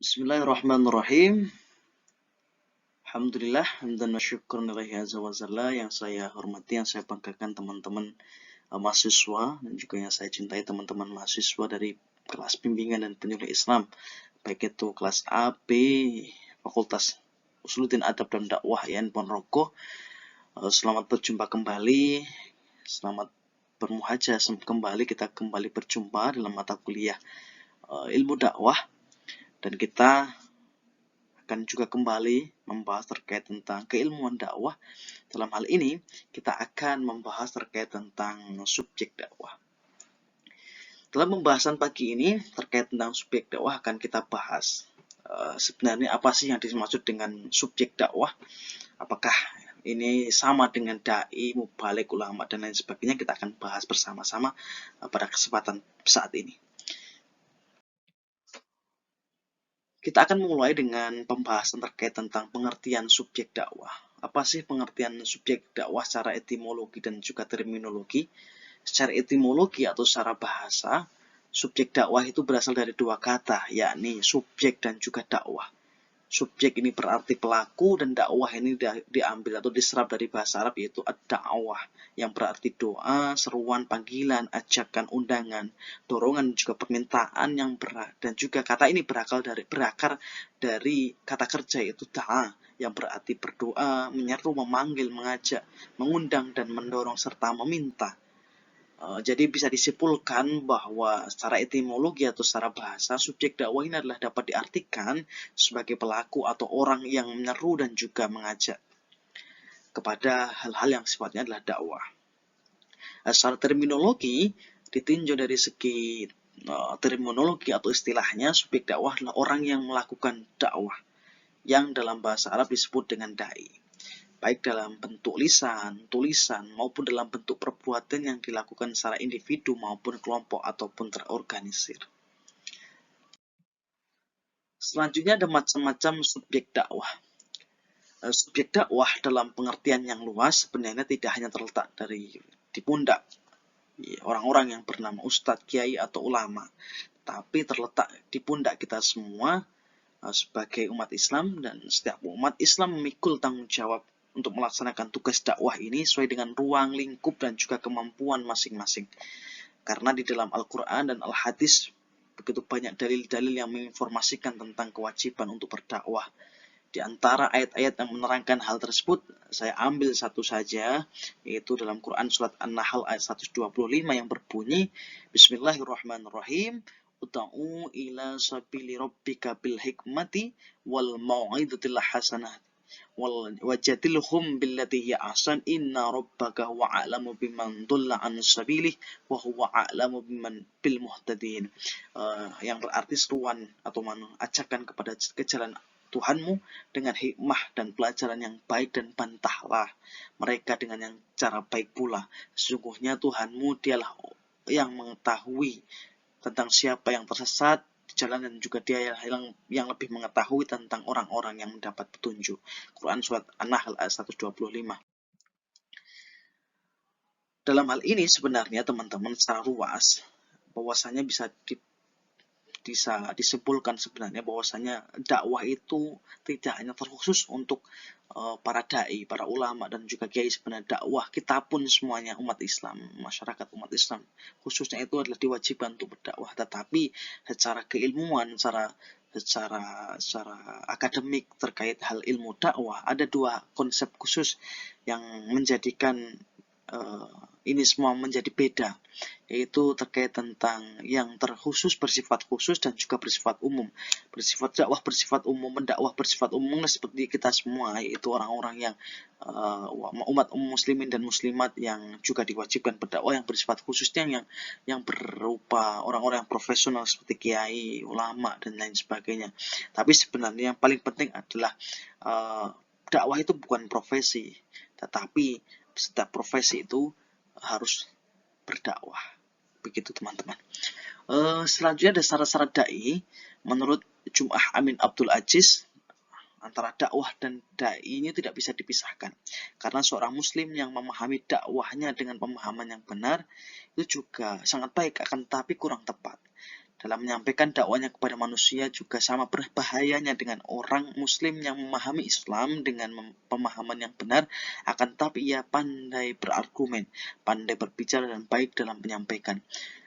Bismillahirrahmanirrahim. Alhamdulillah, hamdan wa syukran lillahi azza wa jalla. Yang saya hormati, yang saya banggakan teman-teman mahasiswa dan juga yang saya cintai teman-teman mahasiswa dari kelas bimbingan dan penyuluh Islam, baik itu kelas A, B, Fakultas Usuluddin Adab dan Dakwah IAIN Ponorogo. Selamat berjumpa kembali, selamat bermuhajah kembali. Kita kembali berjumpa dalam mata kuliah ilmu dakwah, dan kita akan juga kembali membahas terkait tentang keilmuan dakwah. Dalam hal ini, kita akan membahas terkait tentang subjek dakwah. Dalam pembahasan pagi ini, terkait tentang subjek dakwah akan kita bahas. Sebenarnya apa sih yang dimaksud dengan subjek dakwah? Apakah ini sama dengan dai, mubalik, ulama, dan lain sebagainya? Kita akan bahas bersama-sama pada kesempatan saat ini. Kita akan memulai dengan pembahasan terkait tentang pengertian subjek dakwah. Apa sih pengertian subjek dakwah secara etimologi dan juga terminologi? Secara etimologi atau secara bahasa, subjek dakwah itu berasal dari dua kata, yakni subjek dan juga dakwah. Subjek ini berarti pelaku, dan dakwah ini diambil atau diserap dari bahasa Arab, yaitu ad-da'wah, yang berarti doa, seruan, panggilan, ajakan, undangan, dorongan, juga permintaan yang dan juga kata ini berakar dari kata kerja, yaitu da'a, yang berarti berdoa, menyeru, memanggil, mengajak, mengundang, dan mendorong serta meminta. Jadi bisa disimpulkan bahwa secara etimologi atau secara bahasa, subjek dakwah ini adalah dapat diartikan sebagai pelaku atau orang yang menyeru dan juga mengajak kepada hal-hal yang sifatnya adalah dakwah. Secara terminologi, ditinjau dari segi terminologi atau istilahnya, subjek dakwah adalah orang yang melakukan dakwah, yang dalam bahasa Arab disebut dengan dai, baik dalam bentuk lisan, tulisan, maupun dalam bentuk perbuatan yang dilakukan secara individu maupun kelompok ataupun terorganisir. Selanjutnya ada macam-macam subjek dakwah. Subjek dakwah dalam pengertian yang luas sebenarnya tidak hanya terletak di pundak orang-orang yang bernama ustadz, kiai, atau ulama, tapi terletak di pundak kita semua sebagai umat Islam, dan setiap umat Islam memikul tanggung jawab untuk melaksanakan tugas dakwah ini sesuai dengan ruang lingkup dan juga kemampuan masing-masing. Karena di dalam Al-Quran dan Al-Hadis begitu banyak dalil-dalil yang menginformasikan tentang kewajiban untuk berdakwah. Di antara ayat-ayat yang menerangkan hal tersebut, saya ambil satu saja, yaitu dalam Quran surat An-Nahl ayat 125 yang berbunyi, Bismillahirrahmanirrahim, Uta'u ila sabili rabbika bil hikmati wal mau'izatil hasanah wajadilhum billati hiya ahsan inna rabbaka huwa a'lamu biman dhalla an sabilih wa huwa a'lamu biman bil muhtadin. Yang berarti seruan atau ajakan kepada jalan Tuhanmu dengan hikmah dan pelajaran yang baik, dan bantahlah mereka dengan yang cara baik pula. Sesungguhnya Tuhanmu dialah yang mengetahui tentang siapa yang tersesat di jalan, dan juga dia yang lebih mengetahui tentang orang-orang yang mendapat petunjuk. Quran surat An-Nahl ayat 125. Dalam hal ini sebenarnya teman-teman secara luas bahwasanya bisa disimpulkan sebenarnya bahwasanya dakwah itu tidak hanya terkhusus untuk para dai, para ulama, dan juga kiai. Sebenarnya dakwah kita pun semuanya umat Islam, masyarakat umat Islam khususnya itu adalah diwajibkan untuk berdakwah. Tetapi secara keilmuan, secara akademik terkait hal ilmu dakwah, ada dua konsep khusus yang menjadikan ini semua menjadi beda, yaitu terkait tentang yang terkhusus, bersifat khusus, dan juga bersifat umum. Bersifat dakwah bersifat umum, mendakwah bersifat umum seperti kita semua, yaitu orang-orang yang umat muslimin dan muslimat yang juga diwajibkan berdakwah. Yang bersifat khususnya yang berupa orang-orang yang profesional seperti kiai, ulama, dan lain sebagainya. Tapi sebenarnya yang paling penting adalah dakwah itu bukan profesi, tetapi setiap profesi itu harus berdakwah. Begitu teman-teman. Selanjutnya ada syarat-syarat dai. Menurut Jum'ah Amin Abdul Aziz, antara dakwah dan dai ini tidak bisa dipisahkan. Karena seorang muslim yang memahami dakwahnya dengan pemahaman yang benar itu juga sangat baik, akan tetapi kurang tepat. dalam menyampaikan dakwanya kepada manusia juga sama berbahayanya dengan orang muslim yang memahami Islam dengan pemahaman yang benar, akan tetapi ia pandai berargumen, pandai berbicara dan baik dalam menyampaikan.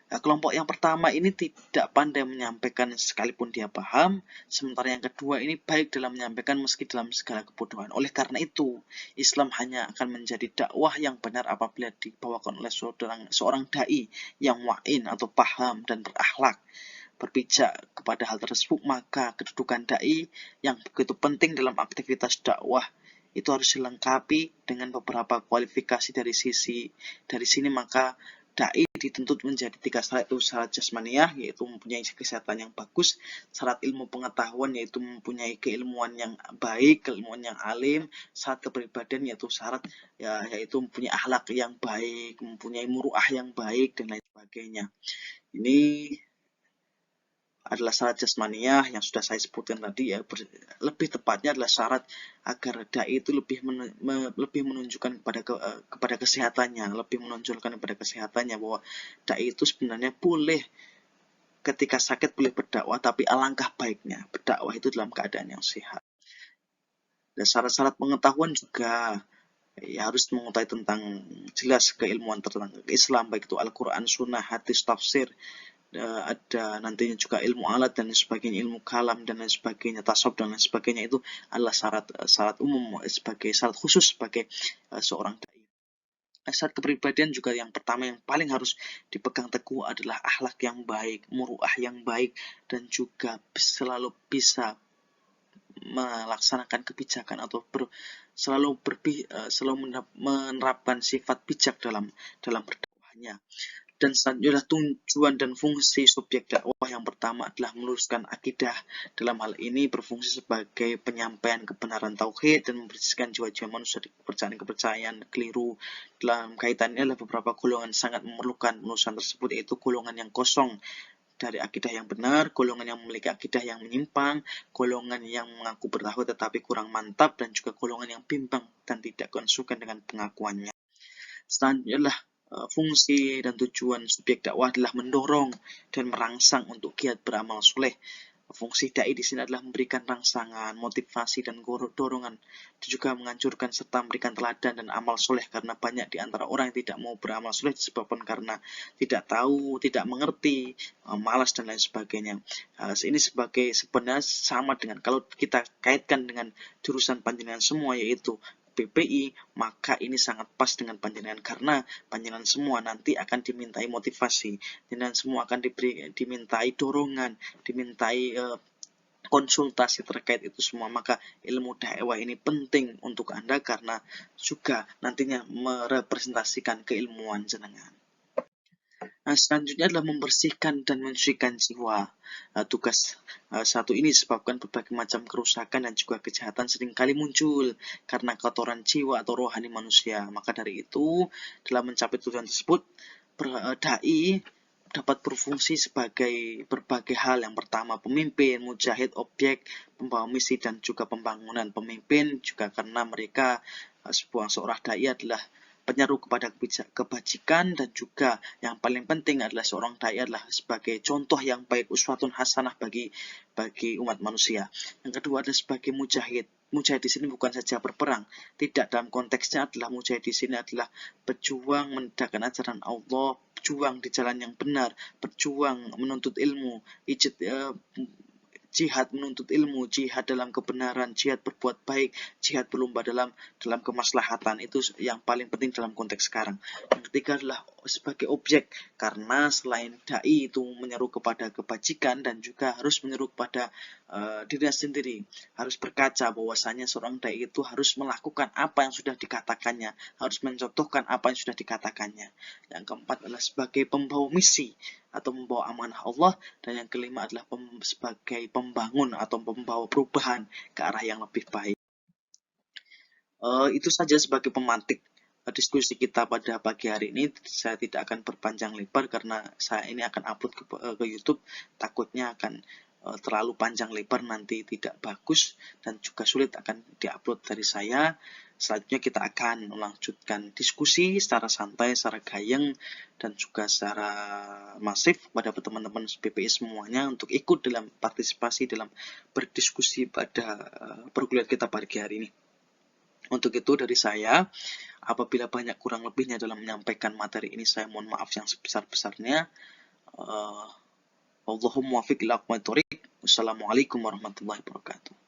Nah, kelompok yang pertama ini tidak pandai menyampaikan sekalipun dia paham, sementara yang kedua ini baik dalam menyampaikan meski dalam segala kebodohan. Oleh karena itu, Islam hanya akan menjadi dakwah yang benar apabila dibawakan oleh seorang dai yang wa'in atau paham dan berakhlak. Berpijak kepada hal tersebut, maka kedudukan dai yang begitu penting dalam aktivitas dakwah itu harus dilengkapi dengan beberapa kualifikasi dari sini maka dai dituntut menjadi 3 syarat, itu syarat jasmaniah yaitu mempunyai kesehatan yang bagus, syarat ilmu pengetahuan yaitu mempunyai keilmuan yang baik, keilmuan yang alim, syarat kepribadian yaitu mempunyai akhlak yang baik, mempunyai muruah yang baik dan lain sebagainya. Ini adalah syarat jasmaniah yang sudah saya sebutkan tadi ya. Lebih tepatnya adalah syarat agar dai itu lebih menunjukkan kepada kesehatannya, lebih menonjolkan kepada kesehatannya bahwa dai itu sebenarnya boleh ketika sakit boleh berdakwah, tapi alangkah baiknya berdakwah itu dalam keadaan yang sehat. Dan syarat-syarat pengetahuan juga ya harus mengetahui tentang jelas keilmuan tentang Islam, baik itu Al-Quran, Sunnah, hadis, tafsir, ada nantinya juga ilmu alat dan sebagainya, ilmu kalam dan lain sebagainya, tasawuf dan lain sebagainya. Itu adalah syarat umum sebagai syarat khusus sebagai seorang dai. Syarat kepribadian juga yang pertama yang paling harus dipegang teguh adalah akhlak yang baik, muruah yang baik, dan juga selalu bisa melaksanakan kebijakan atau selalu menerapkan sifat bijak dalam berdakwahnya. Dan selanjutnya tujuan dan fungsi subjek dakwah yang pertama adalah meluruskan akidah. Dalam hal ini berfungsi sebagai penyampaian kebenaran tauhid dan membersihkan jiwa-jiwa manusia dari kepercayaan keliru. Dalam kaitannya adalah beberapa golongan sangat memerlukan penelusuran tersebut, yaitu golongan yang kosong dari akidah yang benar, golongan yang memiliki akidah yang menyimpang, golongan yang mengaku bertauhid tetapi kurang mantap, dan juga golongan yang bimbang dan tidak konsekuen dengan pengakuannya. Selanjutnya adalah fungsi dan tujuan subjek dakwah adalah mendorong dan merangsang untuk giat beramal soleh. Fungsi dai di sini adalah memberikan rangsangan, motivasi, dan dorongan. Dia juga menganjurkan serta memberikan teladan dan amal soleh, karena banyak di antara orang yang tidak mau beramal soleh disebabkan karena tidak tahu, tidak mengerti, malas dan lain sebagainya. Ini sebenarnya sama dengan kalau kita kaitkan dengan jurusan panjenengan semua, yaitu PPI, maka ini sangat pas dengan panjenengan karena panjenengan semua nanti akan dimintai motivasi, panjenengan semua akan dimintai dorongan, dimintai konsultasi terkait itu semua. Maka ilmu dakwah ini penting untuk Anda karena juga nantinya merepresentasikan keilmuan jenengan. Nah, selanjutnya adalah membersihkan dan mensucikan jiwa. Tugas satu ini disebabkan berbagai macam kerusakan dan juga kejahatan seringkali muncul karena kotoran jiwa atau rohani manusia. Maka dari itu, dalam mencapai tujuan tersebut, dai dapat berfungsi sebagai berbagai hal. Yang pertama, pemimpin, mujahid, objek, pembawa misi, dan juga pembangunan. Pemimpin juga karena mereka seorang dai adalah penyeru kepada kebajikan, dan juga yang paling penting adalah seorang dai adalah sebagai contoh yang baik, uswatun hasanah bagi umat manusia. Yang kedua adalah sebagai mujahid. Mujahid di sini bukan saja berperang, tidak, dalam konteksnya adalah mujahid di sini adalah berjuang menegakkan ajaran Allah, berjuang di jalan yang benar, berjuang menuntut ilmu, jihad menuntut ilmu, jihad dalam kebenaran, jihad berbuat baik, jihad berlomba dalam kemaslahatan. Itu yang paling penting dalam konteks sekarang. Yang ketiga adalah sebagai objek, karena selain dai itu menyeru kepada kebajikan dan juga harus menyeru kepada dirinya sendiri, harus berkaca bahwasanya seorang dai itu harus melakukan apa yang sudah dikatakannya, harus mencontohkan apa yang sudah dikatakannya. Yang keempat adalah sebagai pembawa misi atau membawa amanah Allah, dan yang kelima adalah sebagai pembangun atau pembawa perubahan ke arah yang lebih baik. Itu saja sebagai pemantik diskusi kita pada pagi hari ini. Saya tidak akan berpanjang lebar karena saya ini akan upload ke YouTube, takutnya akan terlalu panjang lebar nanti tidak bagus dan juga sulit akan diupload dari saya. Selanjutnya kita akan melanjutkan diskusi secara santai, secara gayeng, dan juga secara masif pada teman-teman PPI semuanya untuk ikut dalam partisipasi dalam berdiskusi pada perkuliahan kita pagi hari ini. Untuk itu dari saya, apabila banyak kurang lebihnya dalam menyampaikan materi ini, saya mohon maaf yang sebesar-besarnya. Wallahumma muwaffiq ila aqwamit thoriq. Wassalamualaikum warahmatullahi wabarakatuh.